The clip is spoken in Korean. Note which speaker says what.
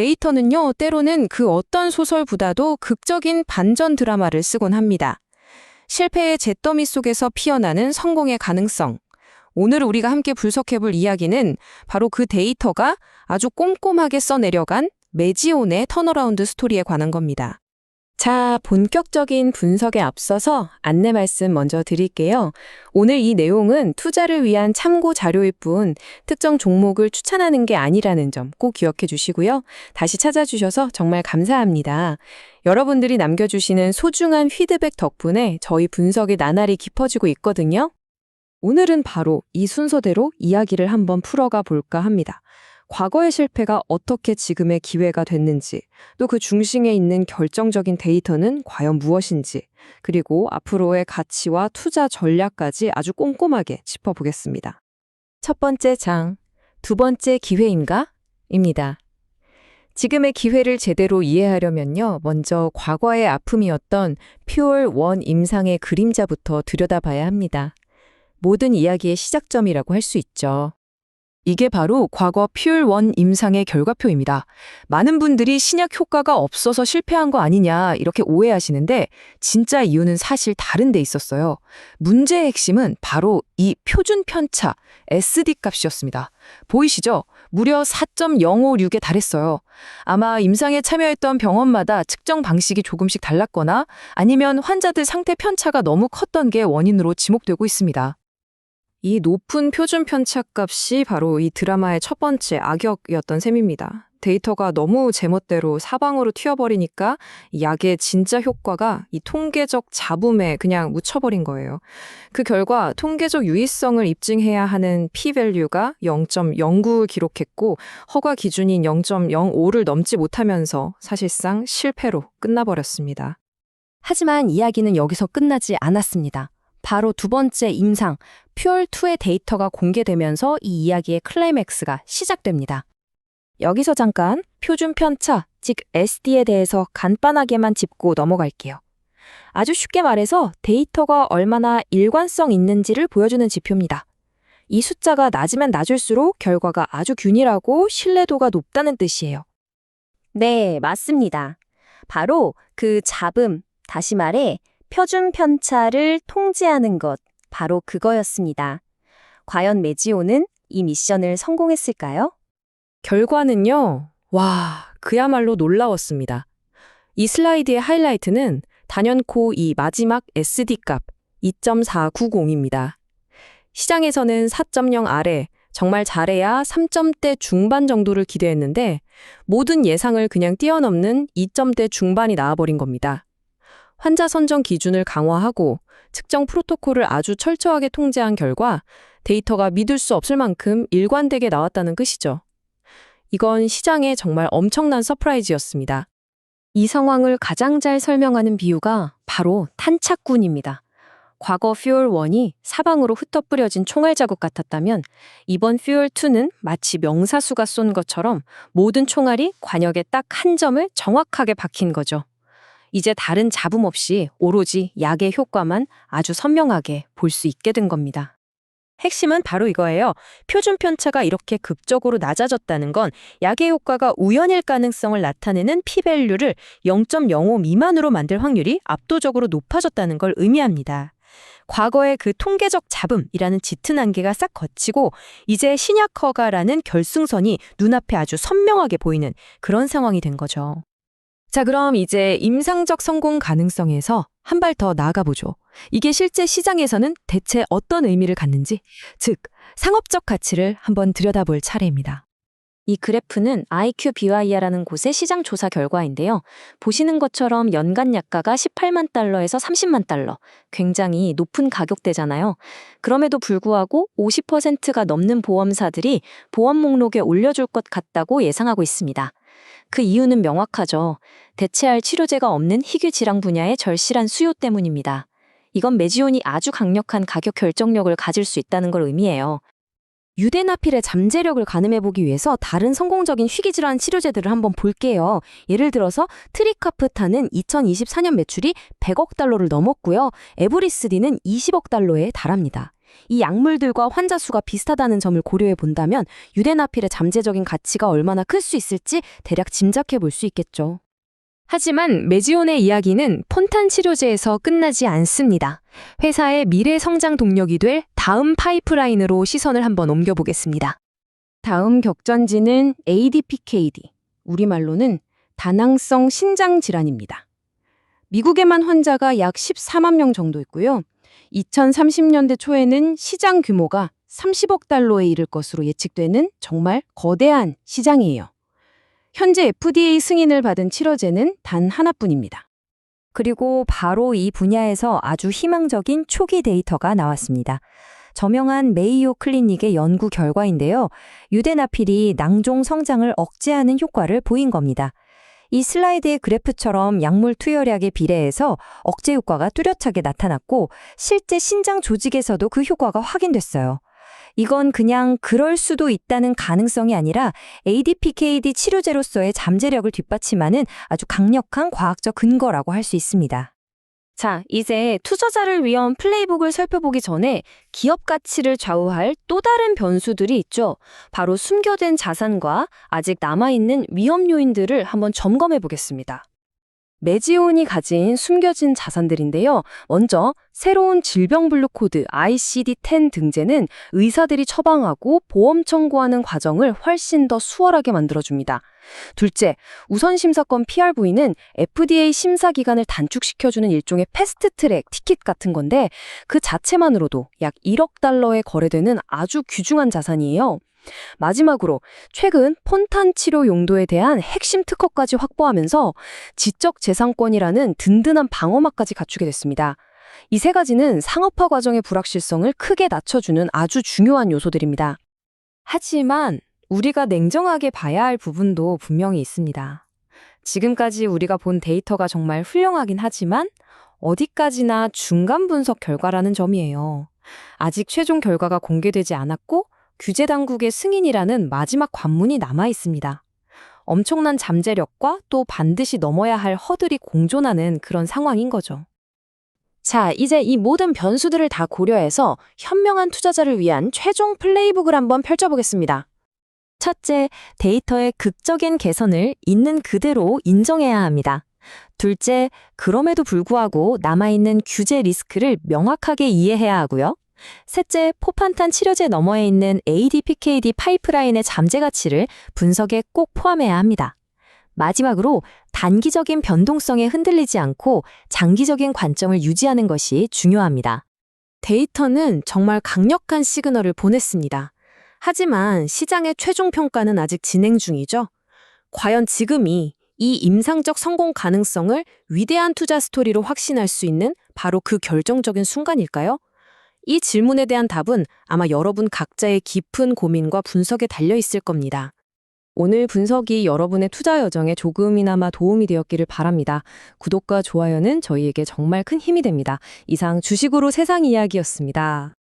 Speaker 1: 데이터는요, 때로는 그 어떤 소설보다도 극적인 반전 드라마를 쓰곤 합니다. 실패의 잿더미 속에서 피어나는 성공의 가능성. 오늘 우리가 함께 분석해볼 이야기는 바로 그 데이터가 아주 꼼꼼하게 써내려간 매지온의 턴어라운드 스토리에 관한 겁니다. 자, 본격적인 분석에 앞서서 안내 말씀 먼저 드릴게요. 오늘 이 내용은 투자를 위한 참고 자료일 뿐 특정 종목을 추천하는 게 아니라는 점 꼭 기억해 주시고요. 다시 찾아주셔서 정말 감사합니다. 여러분들이 남겨주시는 소중한 피드백 덕분에 저희 분석이 나날이 깊어지고 있거든요. 오늘은 바로 이 순서대로 이야기를 한번 풀어가 볼까 합니다. 과거의 실패가 어떻게 지금의 기회가 됐는지, 또 그 중심에 있는 결정적인 데이터는 과연 무엇인지, 그리고 앞으로의 가치와 투자 전략까지 아주 꼼꼼하게 짚어보겠습니다. 첫 번째 장, 두 번째 기회인가? 입니다. 지금의 기회를 제대로 이해하려면요, 먼저 과거의 아픔이었던 퓨얼 원 임상의 그림자부터 들여다봐야 합니다. 모든 이야기의 시작점이라고 할 수 있죠. 이게 바로 과거 퓨얼1 임상의 결과표입니다. 많은 분들이 신약 효과가 없어서 실패한 거 아니냐 이렇게 오해하시는데 진짜 이유는 사실 다른 데 있었어요. 문제의 핵심은 바로 이 표준 편차 SD 값이었습니다. 보이시죠? 무려 4.056에 달했어요. 아마 임상에 참여했던 병원마다 측정 방식이 조금씩 달랐거나 아니면 환자들 상태 편차가 너무 컸던 게 원인으로 지목되고 있습니다. 이 높은 표준 편차값이 바로 이 드라마의 첫 번째 악역이었던 셈입니다. 데이터가 너무 제멋대로 사방으로 튀어버리니까 약의 진짜 효과가 이 통계적 잡음에 그냥 묻혀버린 거예요. 그 결과 통계적 유의성을 입증해야 하는 p-value가 0.09를 기록했고 허가 기준인 0.05를 넘지 못하면서 사실상 실패로 끝나버렸습니다. 하지만 이야기는 여기서 끝나지 않았습니다. 바로 두 번째 임상, 퓨얼2의 데이터가 공개되면서 이 이야기의 클라이맥스가 시작됩니다. 여기서 잠깐 표준 편차, 즉 SD에 대해서 간단하게만 짚고 넘어갈게요. 아주 쉽게 말해서 데이터가 얼마나 일관성 있는지를 보여주는 지표입니다. 이 숫자가 낮으면 낮을수록 결과가 아주 균일하고 신뢰도가 높다는 뜻이에요.
Speaker 2: 네, 맞습니다. 바로 그 잡음, 다시 말해 표준 편차를 통제하는 것, 바로 그거였습니다. 과연 매지온은 이 미션을 성공했을까요?
Speaker 1: 결과는요, 와, 그야말로 놀라웠습니다. 이 슬라이드의 하이라이트는 단연코 이 마지막 SD 값 2.490입니다. 시장에서는 4.0 아래, 정말 잘해야 3점대 중반 정도를 기대했는데 모든 예상을 그냥 뛰어넘는 2점대 중반이 나와버린 겁니다. 환자 선정 기준을 강화하고 측정 프로토콜을 아주 철저하게 통제한 결과 데이터가 믿을 수 없을 만큼 일관되게 나왔다는 뜻이죠. 이건 시장에 정말 엄청난 서프라이즈였습니다. 이 상황을 가장 잘 설명하는 비유가 바로 탄착군입니다. 과거 퓨얼1이 사방으로 흩어뿌려진 총알 자국 같았다면 이번 퓨얼2는 마치 명사수가 쏜 것처럼 모든 총알이 관역에 딱 한 점을 정확하게 박힌 거죠. 이제 다른 잡음 없이 오로지 약의 효과만 아주 선명하게 볼 수 있게 된 겁니다. 핵심은 바로 이거예요. 표준 편차가 이렇게 극적으로 낮아졌다는 건 약의 효과가 우연일 가능성을 나타내는 p-value를 0.05 미만으로 만들 확률이 압도적으로 높아졌다는 걸 의미합니다. 과거의 그 통계적 잡음이라는 짙은 한계가 싹 걷히고 이제 신약 허가라는 결승선이 눈앞에 아주 선명하게 보이는 그런 상황이 된 거죠. 자, 그럼 이제 임상적 성공 가능성에서 한 발 더 나아가보죠. 이게 실제 시장에서는 대체 어떤 의미를 갖는지, 즉 상업적 가치를 한번 들여다볼 차례입니다.
Speaker 2: 이 그래프는 IQVIA라는 곳의 시장 조사 결과인데요. 보시는 것처럼 연간 약가가 18만 달러에서 30만 달러, 굉장히 높은 가격대잖아요. 그럼에도 불구하고 50%가 넘는 보험사들이 보험 목록에 올려줄 것 같다고 예상하고 있습니다. 그 이유는 명확하죠. 대체할 치료제가 없는 희귀 질환 분야의 절실한 수요 때문입니다. 이건 매지온이 아주 강력한 가격 결정력을 가질 수 있다는 걸 의미해요. 유대나필의 잠재력을 가늠해보기 위해서 다른 성공적인 희귀질환 치료제들을 한번 볼게요. 예를 들어서 트리카프타는 2024년 매출이 100억 달러를 넘었고요. 에브리스딘은 20억 달러에 달합니다. 이 약물들과 환자 수가 비슷하다는 점을 고려해 본다면 유대나필의 잠재적인 가치가 얼마나 클 수 있을지 대략 짐작해 볼 수 있겠죠.
Speaker 1: 하지만 메지온의 이야기는 폰탄 치료제에서 끝나지 않습니다. 회사의 미래 성장 동력이 될 다음 파이프라인으로 시선을 한번 옮겨보겠습니다.
Speaker 2: 다음 격전지는 ADPKD, 우리말로는 다낭성 신장 질환입니다. 미국에만 환자가 약 14만 명 정도 있고요. 2030년대 초에는 시장 규모가 30억 달러에 이를 것으로 예측되는 정말 거대한 시장이에요. 현재 FDA 승인을 받은 치료제는 단 하나뿐입니다. 그리고 바로 이 분야에서 아주 희망적인 초기 데이터가 나왔습니다. 저명한 메이오 클리닉의 연구 결과인데요. 유대나필이 낭종 성장을 억제하는 효과를 보인 겁니다. 이 슬라이드의 그래프처럼 약물 투여량에 비례해서 억제 효과가 뚜렷하게 나타났고 실제 신장 조직에서도 그 효과가 확인됐어요. 이건 그냥 그럴 수도 있다는 가능성이 아니라 ADPKD 치료제로서의 잠재력을 뒷받침하는 아주 강력한 과학적 근거라고 할 수 있습니다. 자, 이제 투자자를 위한 플레이북을 살펴보기 전에 기업 가치를 좌우할 또 다른 변수들이 있죠. 바로 숨겨진 자산과 아직 남아있는 위험 요인들을 한번 점검해 보겠습니다. 메지온이 가진 숨겨진 자산들인데요. 먼저 새로운 질병분류 코드 ICD-10 등재는 의사들이 처방하고 보험 청구하는 과정을 훨씬 더 수월하게 만들어줍니다. 둘째, 우선심사권 PRV는 FDA 심사 기간을 단축시켜주는 일종의 패스트트랙 티켓 같은 건데 그 자체만으로도 약 1억 달러에 거래되는 아주 귀중한 자산이에요. 마지막으로 최근 폰탄 치료 용도에 대한 핵심 특허까지 확보하면서 지적재산권이라는 든든한 방어막까지 갖추게 됐습니다. 이 세 가지는 상업화 과정의 불확실성을 크게 낮춰주는 아주 중요한 요소들입니다. 하지만 우리가 냉정하게 봐야 할 부분도 분명히 있습니다. 지금까지 우리가 본 데이터가 정말 훌륭하긴 하지만 어디까지나 중간 분석 결과라는 점이에요. 아직 최종 결과가 공개되지 않았고 규제 당국의 승인이라는 마지막 관문이 남아 있습니다. 엄청난 잠재력과 또 반드시 넘어야 할 허들이 공존하는 그런 상황인 거죠. 자, 이제 이 모든 변수들을 다 고려해서 현명한 투자자를 위한 최종 플레이북을 한번 펼쳐보겠습니다. 첫째, 데이터의 극적인 개선을 있는 그대로 인정해야 합니다. 둘째, 그럼에도 불구하고 남아있는 규제 리스크를 명확하게 이해해야 하고요. 셋째, 포판탄 치료제 너머에 있는 ADPKD 파이프라인의 잠재 가치를 분석에 꼭 포함해야 합니다. 마지막으로 단기적인 변동성에 흔들리지 않고 장기적인 관점을 유지하는 것이 중요합니다. 데이터는 정말 강력한 시그널을 보냈습니다. 하지만 시장의 최종 평가는 아직 진행 중이죠. 과연 지금이 이 임상적 성공 가능성을 위대한 투자 스토리로 확신할 수 있는 바로 그 결정적인 순간일까요? 이 질문에 대한 답은 아마 여러분 각자의 깊은 고민과 분석에 달려 있을 겁니다. 오늘 분석이 여러분의 투자 여정에 조금이나마 도움이 되었기를 바랍니다. 구독과 좋아요는 저희에게 정말 큰 힘이 됩니다. 이상 주식으로 세상 이야기였습니다.